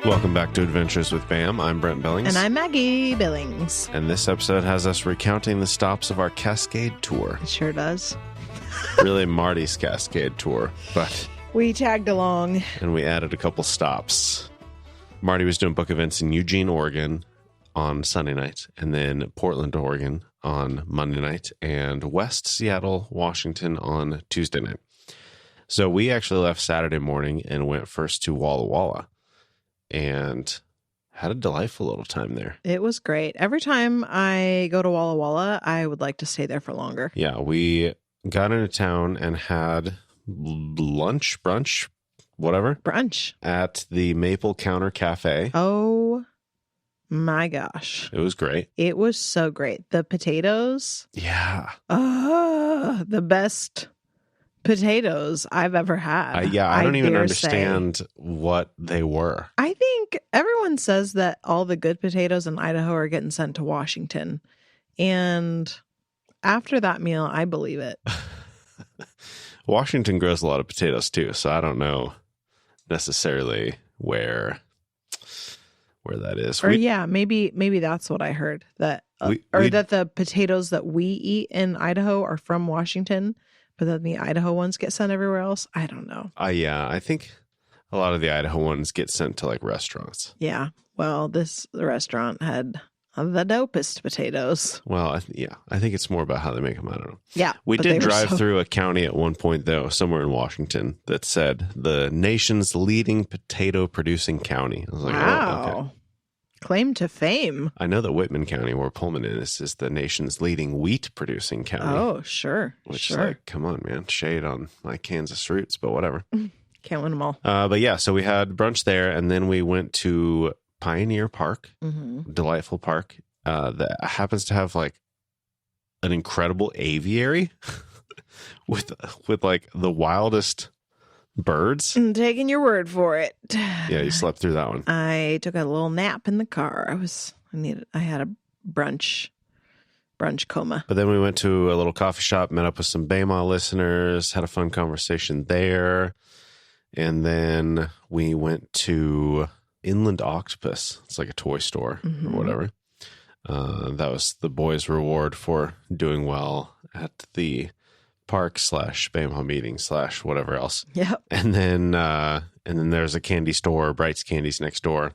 Welcome back to Adventures with Bam. I'm Brent Billings. And I'm Maggie Billings. And this episode has us recounting the stops of our Cascade Tour. It sure does. Really Marty's Cascade Tour, but... We tagged along. And we added a couple stops. Marty was doing book events in Eugene, Oregon on Sunday night, and then Portland, Oregon on Monday night, and West Seattle, Washington on Tuesday night. So we actually left Saturday morning and went first to Walla Walla and had a delightful little time there. It was great. Every time I go to Walla Walla, I would like to stay there for longer. Yeah, we got into town and had lunch, brunch, whatever. Brunch. At the Maple Counter Cafe. Oh my gosh. It was great. It was so great. The potatoes. Yeah. The best potatoes I've ever had. I don't even understand what they were. I think everyone says that all the good potatoes in Idaho are getting sent to Washington. And after that meal, I believe it. Washington grows a lot of potatoes too, so I don't know necessarily where that is. Or maybe that's what I heard, that that the potatoes that we eat in Idaho are from Washington, but then the Idaho ones get sent everywhere else. I don't know. I think a lot of the Idaho ones get sent to like restaurants. Yeah. Well, the restaurant had the dopest potatoes. Well, I think it's more about how they make them. I don't know. Yeah. We did drive through a county at one point, though, somewhere in Washington, that said the nation's leading potato producing county. I was like, wow. Oh, okay. Claim to fame. I know that Whitman County, where Pullman is the nation's leading wheat producing county. Oh, sure. Which is like, come on, man. Shade on my Kansas roots, but whatever. Can't win them all. But yeah, so we had brunch there, and then we went to Pioneer Park, delightful park that happens to have like an incredible aviary with like the wildest birds. I'm taking your word for it. Yeah, you slept through that one. I took a little nap in the car. I had a brunch coma. But then we went to a little coffee shop, met up with some Bama listeners, had a fun conversation there, and then we went to Inland Octopus. It's like a toy store or whatever. That was the boys' reward for doing well at the park / Bama meeting / whatever else. Yep. And then there's a candy store, Bright's Candies, next door.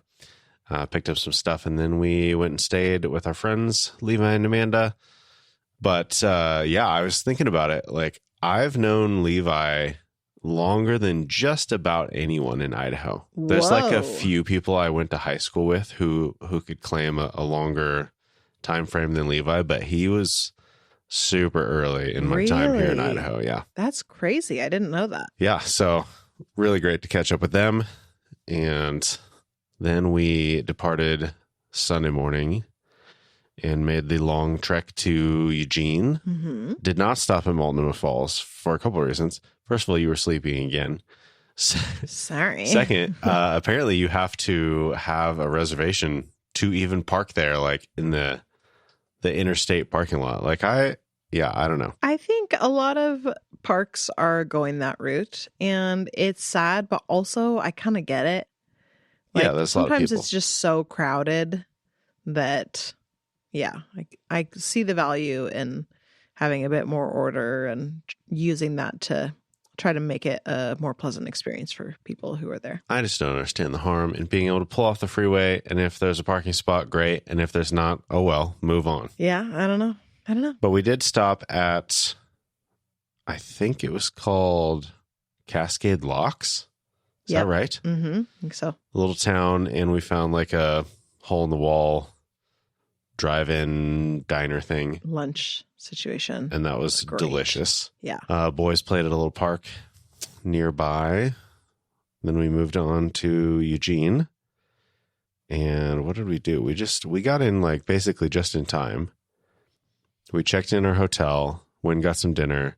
Picked up some stuff, and then we went and stayed with our friends, Levi and Amanda. But I was thinking about it. Like, I've known Levi longer than just about anyone in Idaho. There's like a few people I went to high school with who could claim a longer time frame than Levi, but he was super early in my time here in Idaho. Yeah. That's crazy. I didn't know that. Yeah. So really great to catch up with them. And then we departed Sunday morning and made the long trek to Eugene. Did not stop in Multnomah Falls for a couple of reasons. First of all, you were sleeping again. Sorry. Second, apparently you have to have a reservation to even park there, like in the interstate parking lot. Like I don't know. I think a lot of parks are going that route, and it's sad, but also I kind of get it. Like, yeah, there's a lot of people. Sometimes it's just so crowded that, I see the value in having a bit more order and using that to try to make it a more pleasant experience for people who are there. I just don't understand the harm in being able to pull off the freeway, and if there's a parking spot, great, and if there's not, oh well, move on. Yeah, I don't know. But we did stop at, I think it was called Cascade Locks. Is that right? I think so. A little town, and we found like a hole-in-the-wall drive-in diner thing. Lunch situation. And that was delicious. Yeah. Boys played at a little park nearby. Then we moved on to Eugene. And what did we do? We got in like basically just in time. We checked in our hotel, went and got some dinner,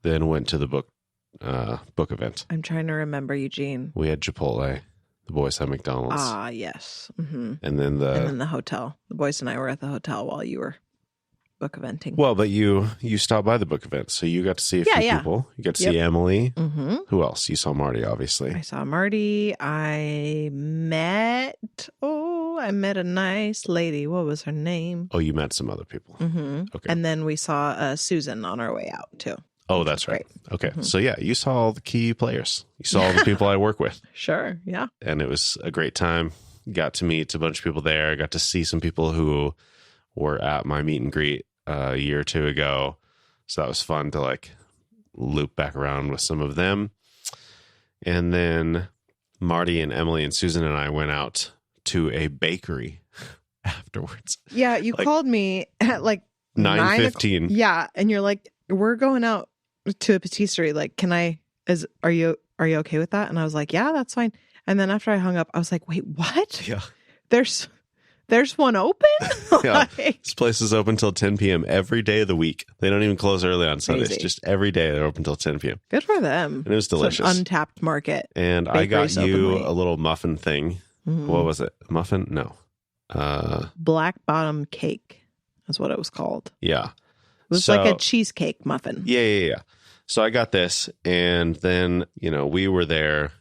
then went to the book event. I'm trying to remember Eugene. We had Chipotle. The boys had McDonald's. Ah, yes. And then the hotel. The boys and I were at the hotel while you were book eventing. Well, but you stopped by the book event, so you got to see a few people. You got to see Emily. Mm-hmm. Who else? You saw Marty, obviously. I saw Marty. I met a nice lady. What was her name? Oh, you met some other people. Mm-hmm. Okay. And then we saw Susan on our way out, too. Oh, that's right. Great. Okay. Mm-hmm. So, yeah, you saw all the key players. You saw all the people I work with. Sure. Yeah. And it was a great time. Got to meet a bunch of people there. Got to see some people who were at my meet and greet a year or two ago. So that was fun to like loop back around with some of them. And then Marty and Emily and Susan and I went out to a bakery afterwards. Yeah. You called me at like 9:15. Yeah. And you're like, we're going out to a patisserie. Like, are you okay with that? And I was like, yeah, that's fine. And then after I hung up, I was like, wait, what? Yeah. There's one open? Yeah. This place is open till 10 p.m. every day of the week. They don't even close early on Sundays. Crazy. Just every day they're open till 10 p.m. Good for them. And it was delicious. It's an untapped market. And I got Bakeries you open late. a little muffin thing. Mm-hmm. What was it? Muffin? No. Black bottom cake is what it was called. Yeah. It was like a cheesecake muffin. Yeah. So I got this, and then, we were there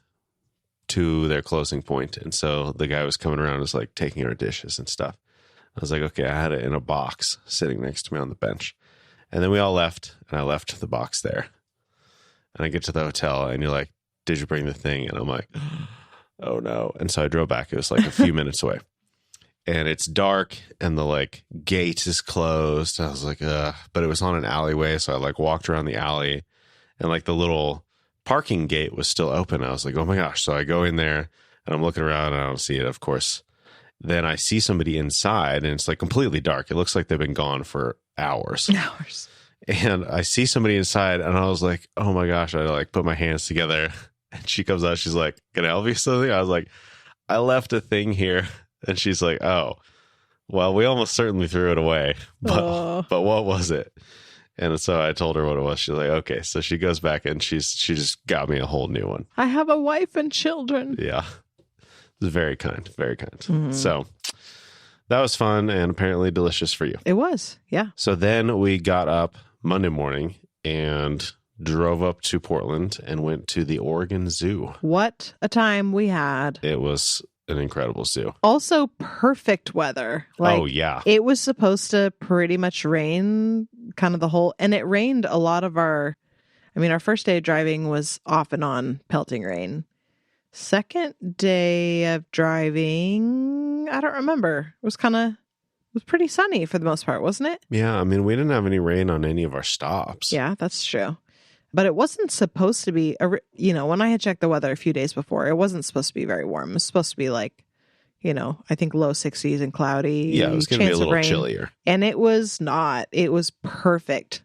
to their closing point, and so the guy was coming around, was like taking our dishes and stuff. I was like, okay, I had it in a box sitting next to me on the bench. And then we all left, and I left the box there. And I get to the hotel, and you're like, did you bring the thing? And I'm like, oh no. And so I drove back. It was like a few minutes away. And it's dark, and the like gate is closed. I was like, ugh. But it was on an alleyway, so I like walked around the alley, and like the little parking gate was still open. I was like, oh my gosh. So I go in there, and I'm looking around, and I don't see it, of course. Then I see somebody inside, and it's like completely dark. It looks like they've been gone for hours. And I see somebody inside, and I was like, oh my gosh. I like put my hands together, and she comes out. She's like, can I help you with something? I was like, I left a thing here. And she's like, oh, well, we almost certainly threw it away. But what was it? And so I told her what it was. She's like, okay. So she goes back, and she just got me a whole new one. I have a wife and children. Yeah. It was very kind. Very kind. Mm-hmm. So that was fun and apparently delicious for you. It was. Yeah. So then we got up Monday morning and drove up to Portland and went to the Oregon Zoo. What a time we had. It was an incredible zoo. Also perfect weather. Oh, yeah. It was supposed to pretty much rain kind of and it rained a lot of our first day of driving was off and on pelting rain. Second day of driving, I don't remember. It was pretty sunny for the most part, wasn't it? Yeah, we didn't have any rain on any of our stops. Yeah, that's true. But it wasn't supposed to be, when I had checked the weather a few days before, it wasn't supposed to be very warm. It was supposed to be like, I think low 60s and cloudy. Yeah, it was going to be a little chillier. And it was not. It was perfect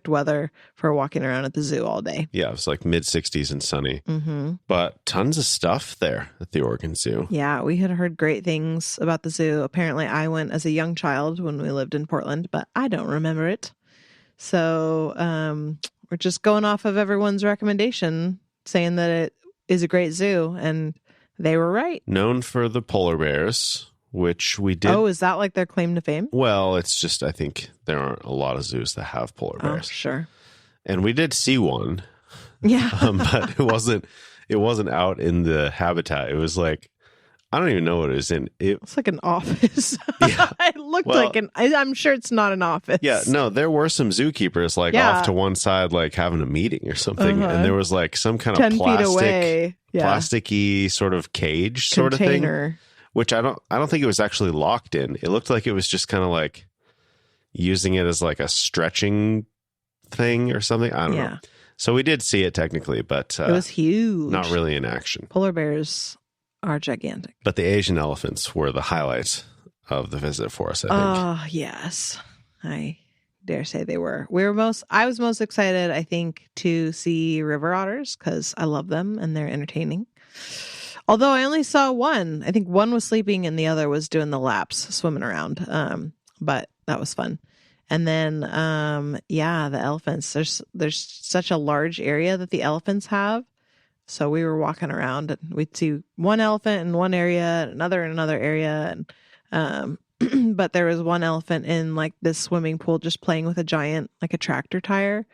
weather for walking around at the zoo all day. Yeah, it was like mid 60s and sunny. Mm-hmm. But tons of stuff there at the Oregon Zoo. Yeah, we had heard great things about the zoo. Apparently, I went as a young child when we lived in Portland, but I don't remember it. So we're just going off of everyone's recommendation, saying that it is a great zoo, and they were right. Known for the polar bears, which we did. Oh, is that like their claim to fame? Well, it's just, I think there aren't a lot of zoos that have polar bears. Oh, sure. And we did see one. Yeah. But it wasn't out in the habitat. It was like, I don't even know what it was in. It's like an office. Yeah. It looked like I'm sure it's not an office. Yeah, no, there were some zookeepers off to one side, like having a meeting or something. And there was like some kind of 10 feet away. Yeah. Plasticky sort of cage sort of thing. Which I don't think it was actually locked in. It looked like it was just kind of like using it as like a stretching thing or something. I don't know. So we did see it technically, but it was huge. Not really in action. Polar bears are gigantic. But the Asian elephants were the highlight of the visit for us, I think. Oh, yes. I dare say they were. I was most excited, I think, to see river otters because I love them and they're entertaining. Although I only saw one. I think one was sleeping and the other was doing the laps, swimming around. But that was fun. And then, the elephants. There's such a large area that the elephants have. So we were walking around and we'd see one elephant in one area, another in another area. And, but there was one elephant in like this swimming pool just playing with a giant, like a tractor tire.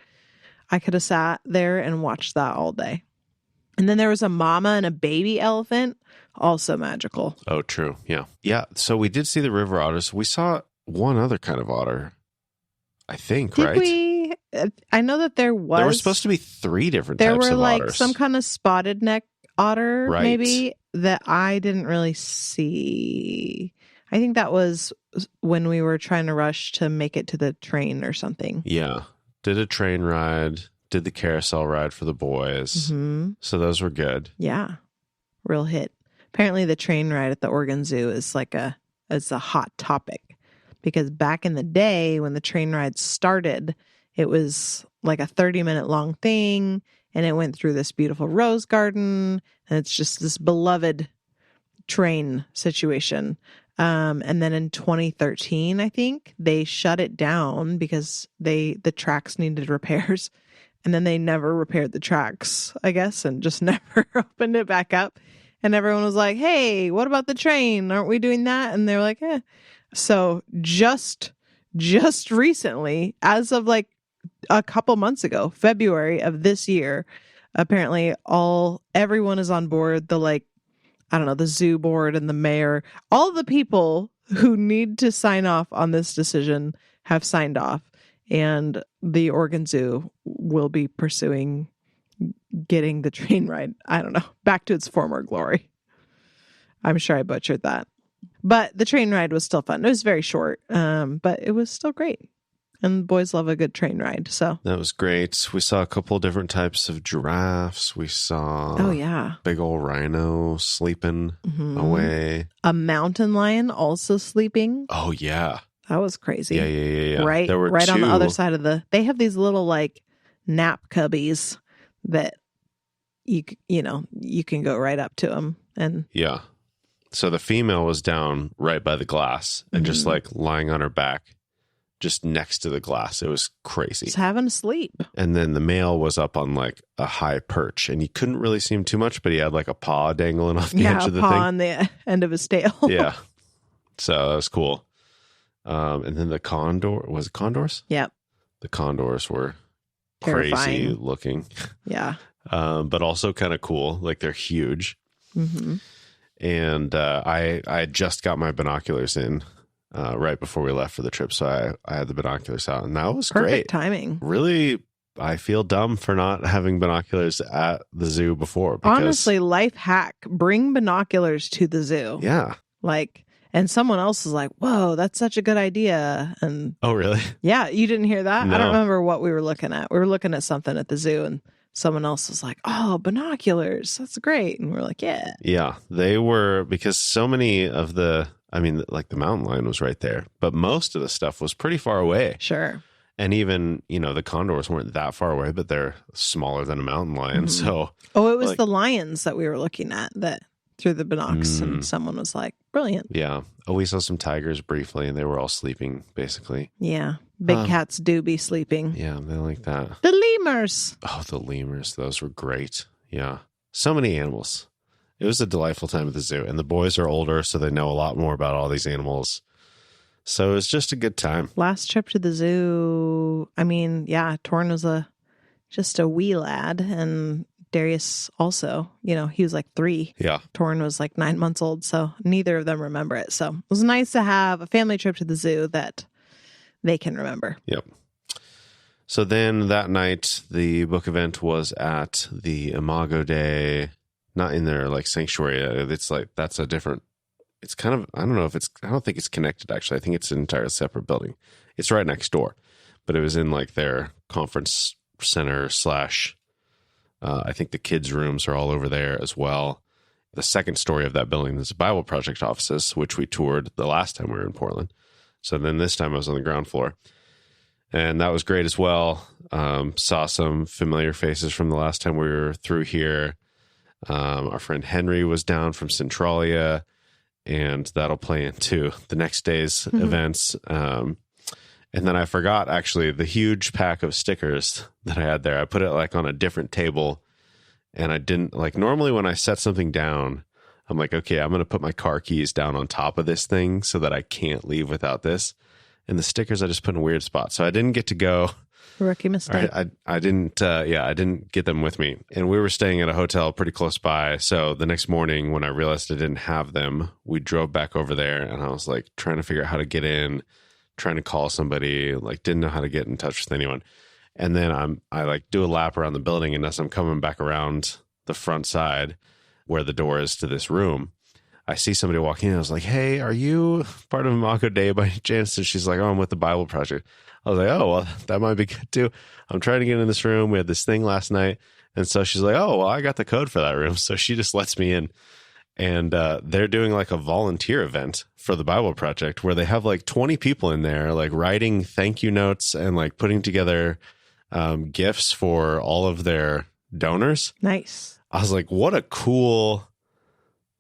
I could have sat there and watched that all day. And then there was a mama and a baby elephant, also magical. Oh, true. Yeah. Yeah. So we did see the river otters. We saw one other kind of otter, I think, Did right? we? I know that there was. There were supposed to be 3 different There types were of like otters. some kind of spotted neck otter, Right. maybe, that I didn't really see. I think that was when we were trying to rush to make it to the train or something. Yeah. Did a train ride, did the carousel ride for the boys. Mm-hmm. So those were good. Yeah. Real hit. Apparently the train ride at the Oregon Zoo is like a hot topic, because back in the day when the train ride started, it was like a 30-minute long thing, and it went through this beautiful rose garden, and it's just this beloved train situation. And then in 2013, I think, they shut it down because the tracks needed repairs. And then they never repaired the tracks, I guess, and just never opened it back up. And everyone was like, hey, what about the train? Aren't we doing that? And they're like, eh. So just recently, as of like a couple months ago, February of this year, apparently everyone is on board. The zoo board and the mayor, all the people who need to sign off on this decision have signed off. And the Oregon Zoo will be pursuing getting the train ride, back to its former glory. I'm sure I butchered that. But the train ride was still fun. It was very short, but it was still great. And boys love a good train ride. So That was great. We saw a couple different types of giraffes. We saw big old rhino sleeping away. A mountain lion also sleeping. Oh, yeah. That was crazy. Yeah. Right, There were right 2. on the other side of they have these little like nap cubbies that you can go right up to them. And yeah. So the female was down right by the glass and just like lying on her back, just next to the glass. It was crazy. Just having a sleep. And then the male was up on like a high perch, and you couldn't really see him too much, but he had like a paw dangling off the edge of the paw thing. on the end of his tail. Yeah. So that was cool. And then the condor, was it condors? Yep. The condors were Terrifying. crazy looking, Yeah. but also kind of cool. Like they're huge. Mm-hmm. And I had just got my binoculars in right before we left for the trip. So I had the binoculars out, and that was Perfect great. timing. Really, I feel dumb for not having binoculars at the zoo before. Because, Honestly, life hack, bring binoculars to the zoo. Yeah. And someone else is like, whoa, that's such a good idea. And Oh, really? yeah, you didn't hear that? No. I don't remember what we were looking at. We were looking at something at the zoo, and someone else was like, oh, binoculars. That's great. And we're like, yeah. Yeah, they were, because so many of the mountain lion was right there, but most of the stuff was pretty far away. Sure. And even, the condors weren't that far away, but they're smaller than a mountain lion. Mm-hmm. So, Oh, it was the lions that we were looking at that through the binocs, and someone was like, brilliant. yeah. Oh, we saw some tigers briefly, and they were all sleeping, basically. Yeah. Big cats do be sleeping. Yeah, they like that. The lemurs. Oh, the lemurs. Those were great. Yeah. So many animals. It was a delightful time at the zoo. And the boys are older, so they know a lot more about all these animals. So it was just a good time. Last trip to the zoo. I mean, yeah, Torn was just a wee lad. And Darius also, he was like 3. Yeah. Torn was like 9 months old. So neither of them remember it. So it was nice to have a family trip to the zoo that they can remember. Yep. So then that night, the book event was at the Imago Dei, not in their like sanctuary. It's like, that's a different, it's kind of, I don't think it's connected actually. I think it's an entirely separate building. It's right next door, but it was in like their conference center / I think the kids' rooms are all over there as well. The second story of that building is Bible Project offices, which we toured the last time we were in Portland. So then this time I was on the ground floor, and that was great as well. Saw some familiar faces from the last time we were through here. Our friend Henry was down from Centralia, and that'll play into the next day's events. And then I forgot actually the huge pack of stickers that I had there. I put it like on a different table, and I didn't normally when I set something down, I'm like, okay, I'm going to put my car keys down on top of this thing so that I can't leave without this. And the stickers I just put in weird spots. So I didn't get to go. Rookie mistake. I didn't, I didn't get them with me. And we were staying at a hotel pretty close by. So the next morning when I realized I didn't have them, we drove back over there and I was like trying to figure out how to get in, trying to call somebody, like didn't know how to get in touch with anyone. And then I like do a lap around the building, and as I'm coming back around the front side where the door is to this room, I see somebody walking in. I was like, hey, are you part of Imago Dei by any chance? And she's like, oh, I'm with the Bible Project. I was like, oh, well, that might be good too. I'm trying to get in this room. We had this thing last night. And so she's like, oh, well, I got the code for that room. So she just lets me in. And they're doing like a volunteer event for the Bible Project where they have like 20 people in there, like writing thank you notes and like putting together gifts for all of their donors. Nice. I was like, what a cool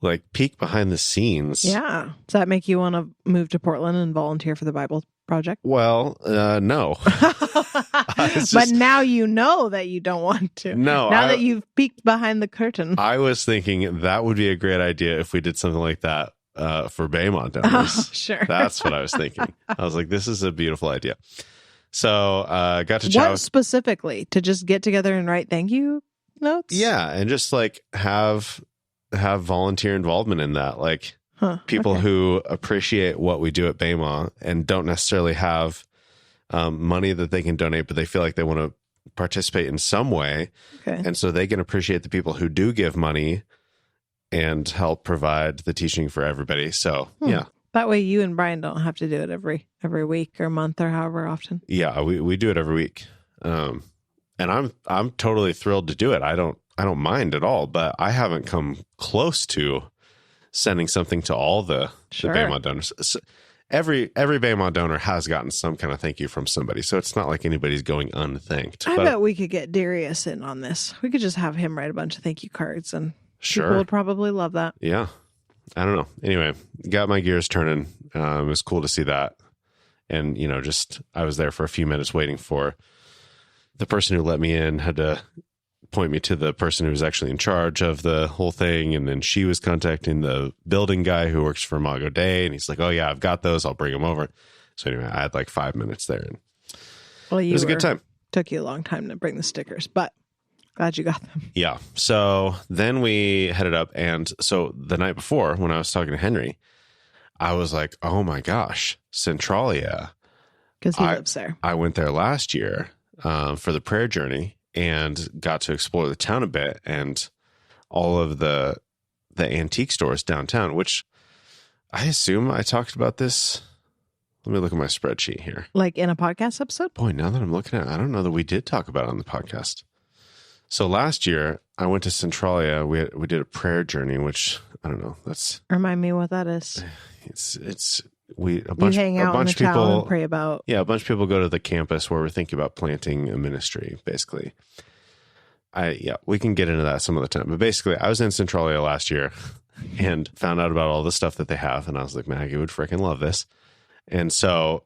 like peek behind the scenes. Yeah. Does that make you want to move to Portland and volunteer for the Bible Project? Well, no. But now you know that you don't want to. No. Now that you've peeked behind the curtain. I was thinking that would be a great idea if we did something like that for Baymont donors. Oh, sure. That's what I was thinking. I was like, this is a beautiful idea. So got to chat. What specifically? To just get together and write thank you notes? Yeah. And just like have volunteer involvement in that. Like people who appreciate what we do at Baymont and don't necessarily have money that they can donate, but they feel like they want to participate in some way. Okay. And so they can appreciate the people who do give money and help provide the teaching for everybody. So, yeah. That way you and Brian don't have to do it every week or month or however often. Yeah, we do it every week. And I'm totally thrilled to do it. I don't mind at all, but I haven't come close to sending something to all the Baymont donors. So every Baymont donor has gotten some kind of thank you from somebody, so it's not like anybody's going unthanked. I bet we could get Darius in on this. We could just have him write a bunch of thank you cards, and people would probably love that. Yeah. I don't know. Anyway, got my gears turning. It was cool to see that. And, just I was there for a few minutes waiting for the person who let me in, had to point me to the person who was actually in charge of the whole thing. And then she was contacting the building guy who works for Imago Dei. And he's like, oh, yeah, I've got those. I'll bring them over. So anyway, I had like 5 minutes there. And it was a good time. Took you a long time to bring the stickers, but glad you got them. Yeah. So then we headed up. And so the night before, when I was talking to Henry, I was like, oh my gosh, Centralia. Because he lives there. I went there last year for the prayer journey and got to explore the town a bit and all of the antique stores downtown, which I assume I talked about this. Let me look at my spreadsheet here. Like in a podcast episode? Boy, now that I'm looking at it, I don't know that we did talk about it on the podcast. So last year, I went to Centralia. We did a prayer journey, which I don't know. That's remind me what that is. We hang out in bunch the of people town and pray about. Yeah, a bunch of people go to the campus where we're thinking about planting a ministry. Basically, we can get into that some other time. But basically, I was in Centralia last year and found out about all the stuff that they have, and I was like, Maggie would freaking love this. And so,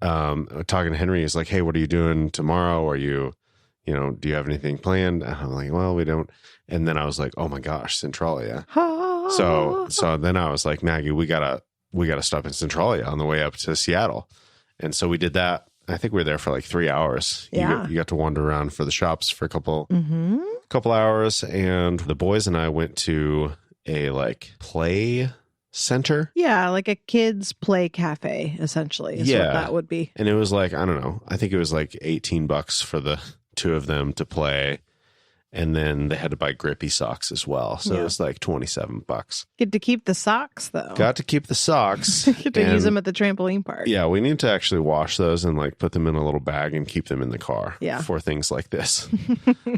talking to Henry, he's like, hey, what are you doing tomorrow? Are you? Do you have anything planned? And I'm like, well, we don't. And then I was like, oh my gosh, Centralia. So then I was like, Maggie, we gotta stop in Centralia on the way up to Seattle. And so we did that. I think we were there for like 3 hours. Yeah. You got to wander around for the shops for a couple hours. And the boys and I went to a like play center. Yeah, like a kids play cafe, essentially, is what that would be. And it was like, I don't know, I think it was like $18 for the two of them to play. And then they had to buy grippy socks as well. So it was like $27. Get to keep the socks, though. Got to keep the socks. Get to use them at the trampoline park. Yeah, we need to actually wash those and like put them in a little bag and keep them in the car for things like this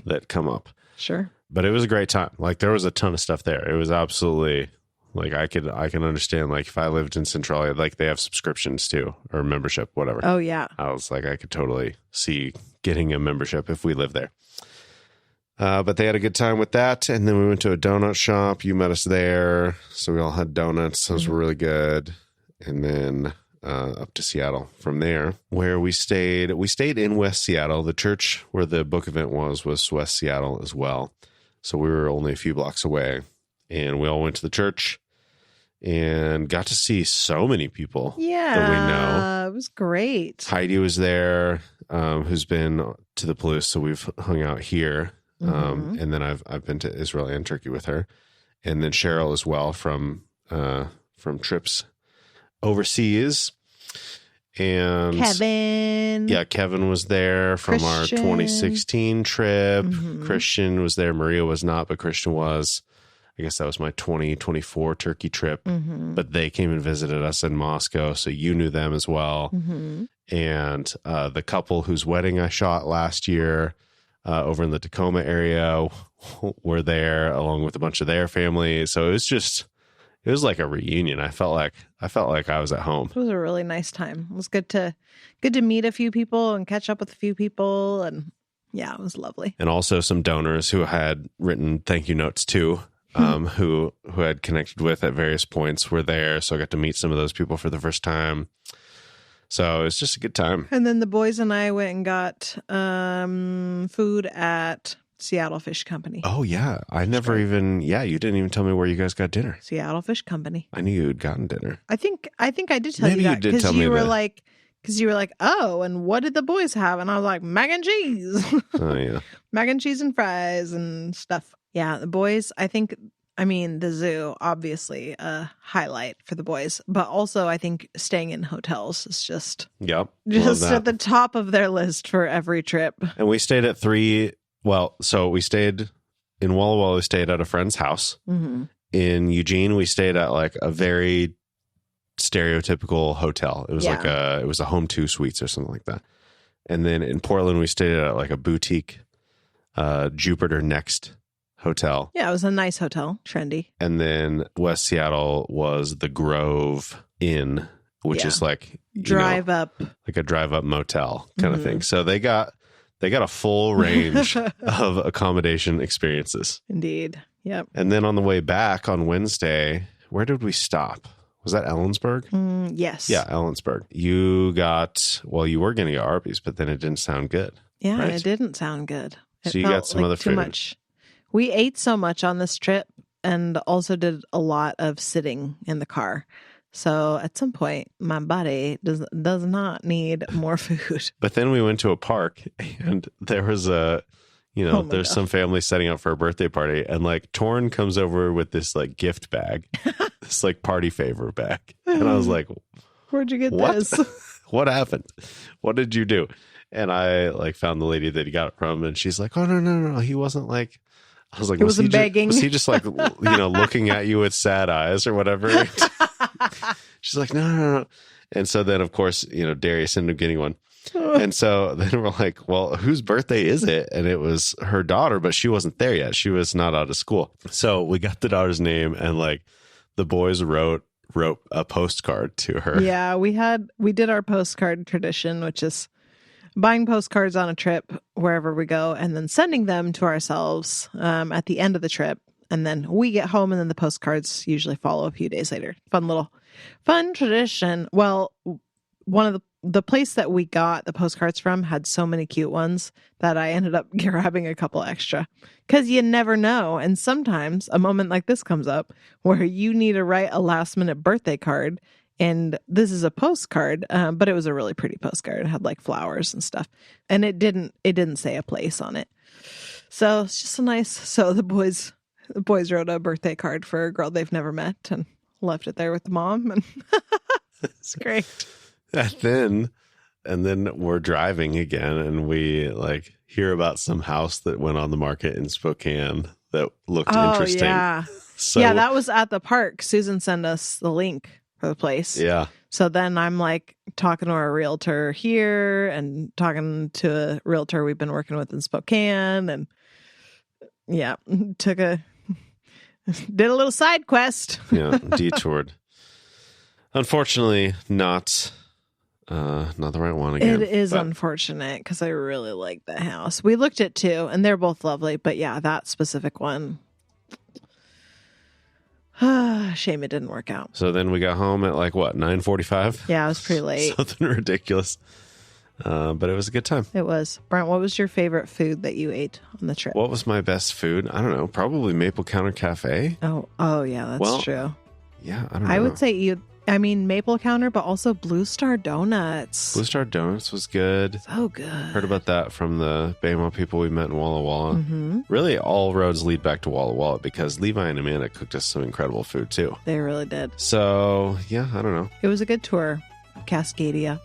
that come up. Sure. But it was a great time. Like there was a ton of stuff there. It was absolutely like I can understand like if I lived in Centralia, like they have subscriptions too or membership, whatever. Oh, yeah. I was like, I could totally see getting a membership if we lived there. But they had a good time with that. And then we went to a donut shop. You met us there. So we all had donuts. Those were really good. And then up to Seattle from there, where we stayed. We stayed in West Seattle. The church where the book event was West Seattle as well. So we were only a few blocks away. and we all went to the church and got to see so many people that we know. It was great. Heidi was there, who's been to the Palouse, so we've hung out here. And then I've been to Israel and Turkey with her, and then Cheryl as well from trips overseas. And Kevin was there from our 2016 trip. Christian was there. Maria was not, but Christian was. I guess that was my 2024 Turkey trip. But they came and visited us in Moscow, so you knew them as well. And the couple whose wedding I shot last year over in the Tacoma area were there, along with a bunch of their family. So it was like a reunion. I felt like I was at home. It was a really nice time. It was good to meet a few people and catch up with a few people, and yeah, it was lovely. And also some donors who had written thank you notes too, who had connected with at various points were there. So I got to meet some of those people for the first time. So it's just a good time. And then the boys and I went and got food at Seattle Fish Company. Oh, yeah. You didn't even tell me where you guys got dinner. Seattle Fish Company. I knew you had gotten dinner. I think I did tell you that because you were like, oh, and what did the boys have? And I was like, mac and cheese. Oh, yeah. Mac and cheese and fries and stuff. Yeah, the boys, the zoo, obviously a highlight for the boys, but also I think staying in hotels is just at the top of their list for every trip. And we stayed at we stayed in Walla Walla, we stayed at a friend's house. In Eugene, we stayed at like a very stereotypical hotel. It was it was a Home 2 Suites or something like that. And then in Portland, we stayed at like a boutique Jupiter Next hotel. Yeah, it was a nice hotel, trendy. And then West Seattle was the Grove Inn, which is like drive up motel kind of thing. So they got a full range of accommodation experiences. Indeed. Yep. And then on the way back on Wednesday, where did we stop? Was that Ellensburg? Yes. Yeah, Ellensburg. You were going to get Arby's, but then it didn't sound good. Yeah, right? It didn't sound good. So you got some other food. Too much. We ate so much on this trip and also did a lot of sitting in the car. So at some point, my body does not need more food. But then we went to a park, and there was there's some family setting up for a birthday party, and like Torrin comes over with this like gift bag, this like party favor bag, and I was like, "Where'd you get this? What happened? What did you do?" And I like found the lady that he got it from, and she's like, "Oh no, he wasn't like." I was like, was he begging? Was he just like looking at you with sad eyes or whatever? She's like, no. And so then, of course, Darius ended up getting one. And so then we're like, well, whose birthday is it? And it was her daughter, but she wasn't there yet. She was not out of school. So we got the daughter's name, and like the boys wrote a postcard to her. Yeah, we did our postcard tradition, which is buying postcards on a trip wherever we go and then sending them to ourselves at the end of the trip. And then we get home, and then the postcards usually follow a few days later. Fun tradition. Well, one of the place that we got the postcards from had so many cute ones that I ended up grabbing a couple extra because you never know. And sometimes a moment like this comes up where you need to write a last minute birthday card. And this is a postcard, but it was a really pretty postcard. It had like flowers and stuff, and it didn't say a place on it. So it's just so the boys wrote a birthday card for a girl they've never met and left it there with the mom, and it's great. And then we're driving again, and we like hear about some house that went on the market in Spokane that looked interesting. Yeah. So, yeah, that was at the park. Susan sent us the link for the place. Yeah. So then I'm like talking to our realtor here and talking to a realtor we've been working with in Spokane, and did a little side quest. Yeah, detoured. Unfortunately, not the right one again. It is unfortunate because I really like the house. We looked at two, and they're both lovely, but yeah, that specific one. Shame it didn't work out. So then we got home at like what, 9:45? Yeah, it was pretty late. Something ridiculous. But it was a good time. It was. Brent, what was your favorite food that you ate on the trip? What was my best food? I don't know. Probably Maple Counter Cafe. Oh yeah, that's true. Yeah, I don't know. I would say Maple Counter, but also Blue Star Donuts. Blue Star Donuts was good. So good. Heard about that from the Bama people we met in Walla Walla. Mm-hmm. Really, all roads lead back to Walla Walla because Levi and Amanda cooked us some incredible food too. They really did. So, yeah, I don't know. It was a good tour of Cascadia.